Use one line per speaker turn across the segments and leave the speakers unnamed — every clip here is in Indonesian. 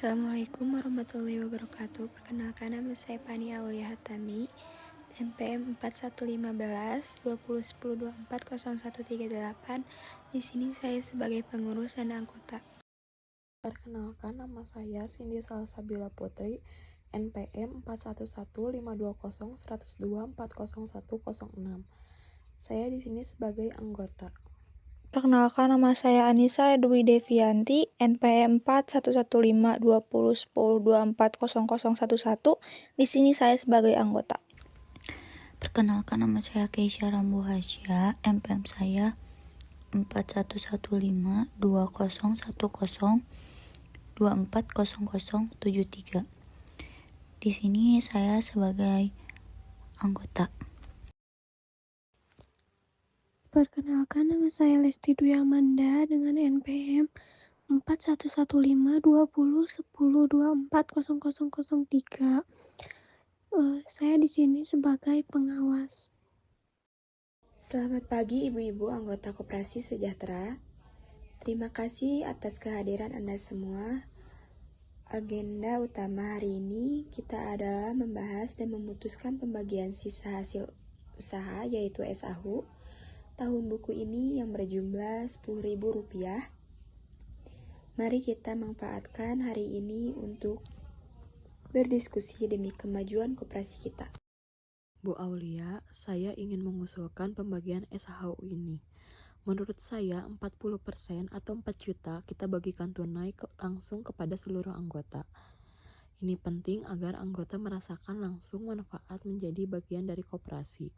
Assalamualaikum warahmatullahi wabarakatuh. Perkenalkan, nama saya Fani Aulia Hatami, NPM 4115-2010240138. Di sini saya sebagai pengurus dan anggota.
Perkenalkan, nama saya Cindy Salsabila Putri, NPM 41150102400106. Saya di sini sebagai anggota.
Perkenalkan, nama saya Anissa Dwi Devianti, NPM 4115-2010240011. Di sini saya sebagai anggota.
Perkenalkan, nama saya Keisha Rambo Hasya, NPM saya 4115-2010240073. Di sini saya sebagai anggota.
Perkenalkan, nama saya Lesti Dwi Amanda dengan NPM 4115-2010240003. Saya di sini sebagai pengawas.
Selamat pagi ibu-ibu anggota Koperasi Sejahtera. Terima kasih atas kehadiran Anda semua. Agenda utama hari ini kita adalah membahas dan memutuskan pembagian sisa hasil usaha yaitu SAHU tahun buku ini yang berjumlah Rp10.000. Mari kita manfaatkan hari ini untuk berdiskusi demi kemajuan koperasi kita.
Bu Aulia, saya ingin mengusulkan pembagian SHU ini. Menurut saya 40% atau 4 juta kita bagikan tunai langsung kepada seluruh anggota. Ini penting agar anggota merasakan langsung manfaat menjadi bagian dari koperasi.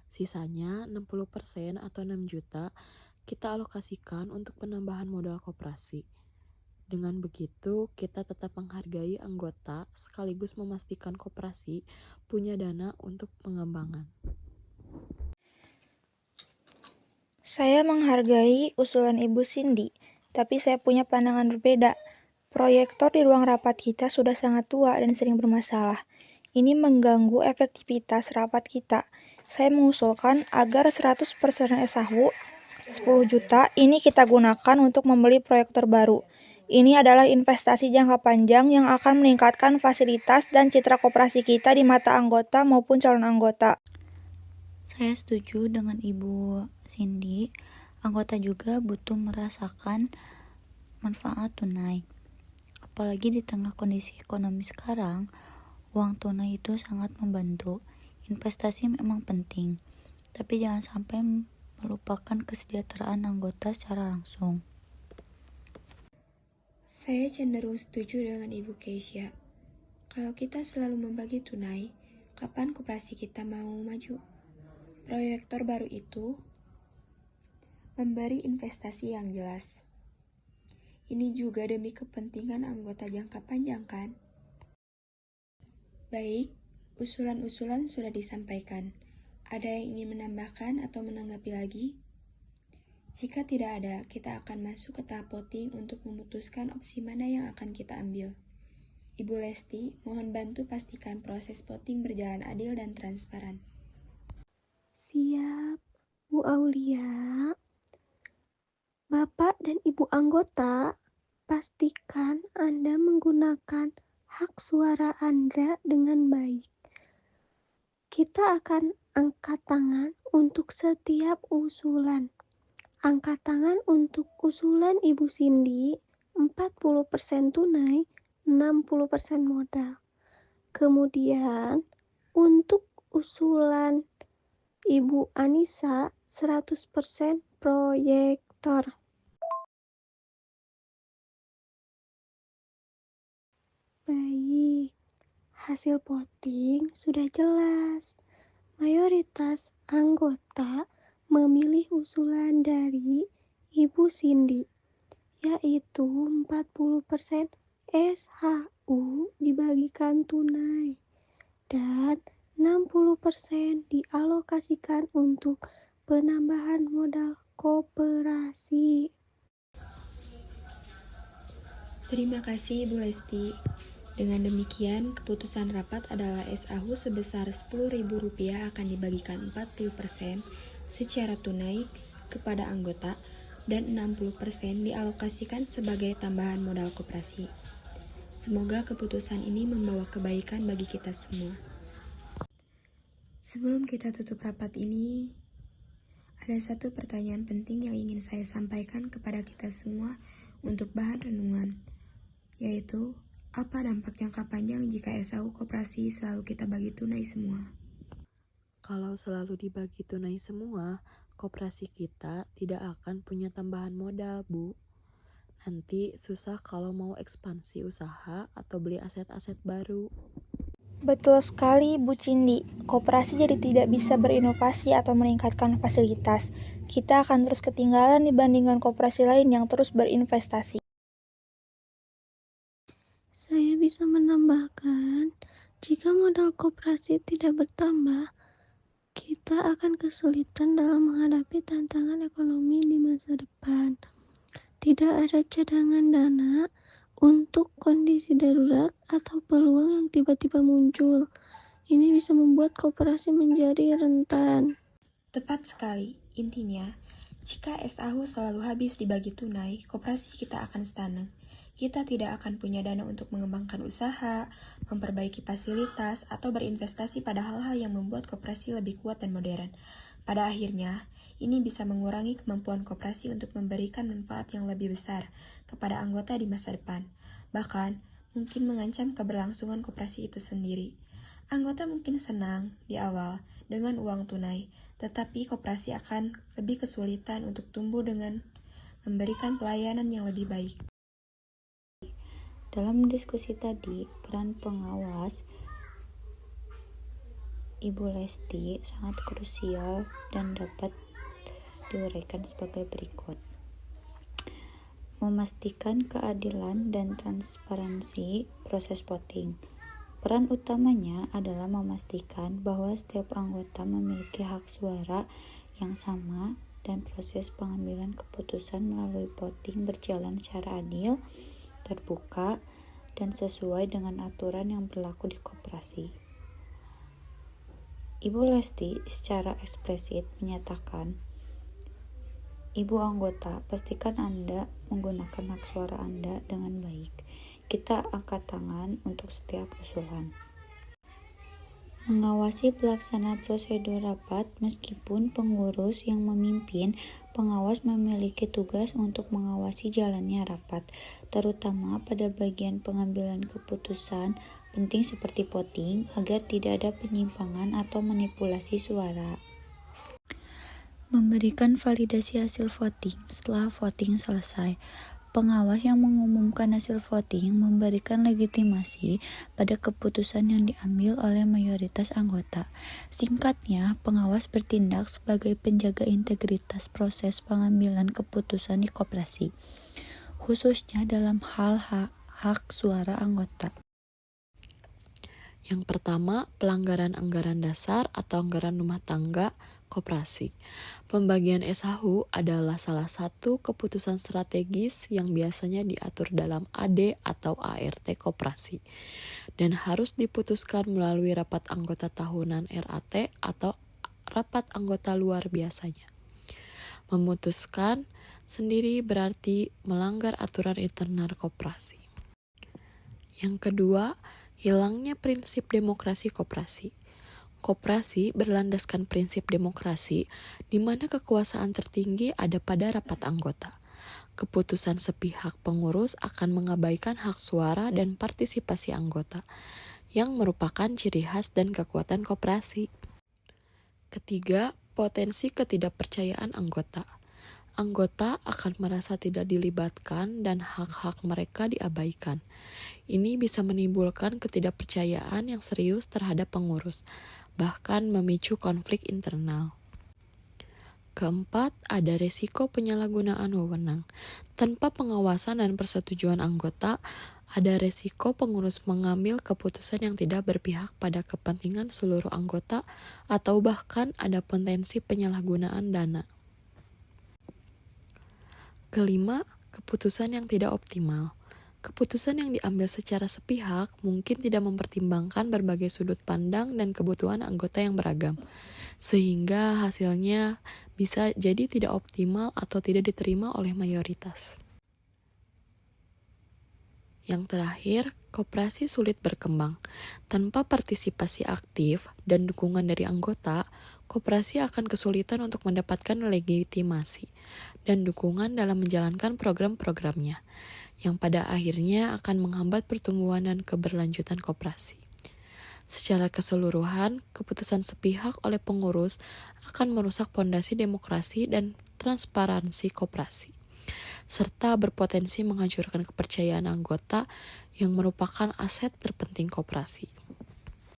Sisanya 60% atau 6 juta kita alokasikan untuk penambahan modal koperasi. Dengan begitu, kita tetap menghargai anggota sekaligus memastikan koperasi punya dana untuk pengembangan.
Saya menghargai usulan Ibu Cindy, tapi saya punya pandangan berbeda. Proyektor di ruang rapat kita sudah sangat tua dan sering bermasalah. Ini mengganggu efektivitas rapat kita. Saya mengusulkan agar 100% SAHU 10 juta ini kita gunakan untuk membeli proyektor baru. Ini adalah investasi jangka panjang yang akan meningkatkan fasilitas dan citra koperasi kita di mata anggota maupun calon anggota.
Saya setuju dengan Ibu Cindy. Anggota juga butuh merasakan manfaat tunai. Apalagi di tengah kondisi ekonomi sekarang, uang tunai itu sangat membantu. Investasi memang penting, tapi jangan sampai melupakan kesejahteraan anggota secara langsung.
Saya cenderung setuju dengan Ibu Keisha. Kalau kita selalu membagi tunai, kapan koperasi kita mau maju? Proyektor baru itu memberi investasi yang jelas. Ini juga demi kepentingan anggota jangka panjang kan? Baik, usulan-usulan sudah disampaikan. Ada yang ingin menambahkan atau menanggapi lagi? Jika tidak ada, kita akan masuk ke tahap voting untuk memutuskan opsi mana yang akan kita ambil. Ibu Lesti, mohon bantu pastikan proses voting berjalan adil dan transparan.
Siap, Bu Aulia. Bapak dan Ibu anggota, pastikan Anda menggunakan hak suara Anda dengan baik. Kita akan angkat tangan untuk setiap usulan. Angkat tangan untuk usulan Ibu Cindy, 40% tunai, 60% modal. Kemudian, untuk usulan Ibu Anissa, 100% proyektor. Baik, hasil voting sudah jelas. Mayoritas anggota memilih usulan dari Ibu Cindy, yaitu 40% SHU dibagikan tunai dan 60% dialokasikan untuk penambahan modal koperasi.
Terima kasih Ibu Lesti. Dengan demikian, keputusan rapat adalah SAHU sebesar Rp10.000 akan dibagikan 40% secara tunai kepada anggota dan 60% dialokasikan sebagai tambahan modal koperasi. Semoga keputusan ini membawa kebaikan bagi kita semua. Sebelum kita tutup rapat ini, ada satu pertanyaan penting yang ingin saya sampaikan kepada kita semua untuk bahan renungan, yaitu apa dampak jangka panjang jika SAU koperasi selalu kita bagi tunai semua?
Kalau selalu dibagi tunai semua, koperasi kita tidak akan punya tambahan modal, Bu. Nanti susah kalau mau ekspansi usaha atau beli aset-aset baru.
Betul sekali, Bu Cindi. Koperasi jadi tidak bisa berinovasi atau meningkatkan fasilitas. Kita akan terus ketinggalan dibandingkan koperasi lain yang terus berinvestasi.
Saya bisa menambahkan, jika modal koperasi tidak bertambah, kita akan kesulitan dalam menghadapi tantangan ekonomi di masa depan. Tidak ada cadangan dana untuk kondisi darurat atau peluang yang tiba-tiba muncul. Ini bisa membuat koperasi menjadi rentan.
Tepat sekali, intinya, jika SAU selalu habis dibagi tunai, koperasi kita akan stagnan. Kita tidak akan punya dana untuk mengembangkan usaha, memperbaiki fasilitas, atau berinvestasi pada hal-hal yang membuat koperasi lebih kuat dan modern. Pada akhirnya, ini bisa mengurangi kemampuan koperasi untuk memberikan manfaat yang lebih besar kepada anggota di masa depan. Bahkan, mungkin mengancam keberlangsungan koperasi itu sendiri. Anggota mungkin senang di awal dengan uang tunai, tetapi koperasi akan lebih kesulitan untuk tumbuh dengan memberikan pelayanan yang lebih baik.
Dalam diskusi tadi, peran pengawas Ibu Lesti sangat krusial dan dapat diuraikan sebagai berikut. Memastikan keadilan dan transparansi proses voting. Peran utamanya adalah memastikan bahwa setiap anggota memiliki hak suara yang sama dan proses pengambilan keputusan melalui voting berjalan secara adil, terbuka, dan sesuai dengan aturan yang berlaku di koperasi. Ibu Lesti secara eksplisit menyatakan, Ibu anggota, pastikan Anda menggunakan hak suara Anda dengan baik. Kita angkat tangan untuk setiap usulan. Mengawasi pelaksana prosedur rapat meskipun pengurus yang memimpin, pengawas memiliki tugas untuk mengawasi jalannya rapat, terutama pada bagian pengambilan keputusan penting seperti voting, agar tidak ada penyimpangan atau manipulasi suara. Memberikan validasi hasil voting setelah voting selesai. Pengawas yang mengumumkan hasil voting memberikan legitimasi pada keputusan yang diambil oleh mayoritas anggota. Singkatnya, pengawas bertindak sebagai penjaga integritas proses pengambilan keputusan di koperasi, khususnya dalam hal hak suara anggota.
Yang pertama, pelanggaran anggaran dasar atau anggaran rumah tangga koperasi. Pembagian SHU adalah salah satu keputusan strategis yang biasanya diatur dalam AD atau ART koperasi dan harus diputuskan melalui rapat anggota tahunan RAT atau rapat anggota luar biasanya. Memutuskan sendiri berarti melanggar aturan internal koperasi. Yang kedua, hilangnya prinsip demokrasi koperasi. Koperasi berlandaskan prinsip demokrasi, di mana kekuasaan tertinggi ada pada rapat anggota. Keputusan sepihak pengurus akan mengabaikan hak suara dan partisipasi anggota, yang merupakan ciri khas dan kekuatan koperasi. Ketiga, potensi ketidakpercayaan anggota. Anggota akan merasa tidak dilibatkan dan hak-hak mereka diabaikan. Ini bisa menimbulkan ketidakpercayaan yang serius terhadap pengurus, bahkan memicu konflik internal. Keempat, ada resiko penyalahgunaan wewenang. Tanpa pengawasan dan persetujuan anggota, ada resiko pengurus mengambil keputusan yang tidak berpihak pada kepentingan seluruh anggota atau bahkan ada potensi penyalahgunaan dana. Kelima, keputusan yang tidak optimal. Keputusan yang diambil secara sepihak mungkin tidak mempertimbangkan berbagai sudut pandang dan kebutuhan anggota yang beragam, sehingga hasilnya bisa jadi tidak optimal atau tidak diterima oleh mayoritas. Yang terakhir, koperasi sulit berkembang. Tanpa partisipasi aktif dan dukungan dari anggota, koperasi akan kesulitan untuk mendapatkan legitimasi dan dukungan dalam menjalankan program-programnya, yang pada akhirnya akan menghambat pertumbuhan dan keberlanjutan koperasi. Secara keseluruhan, keputusan sepihak oleh pengurus akan merusak fondasi demokrasi dan transparansi koperasi, serta berpotensi menghancurkan kepercayaan anggota yang merupakan aset terpenting koperasi.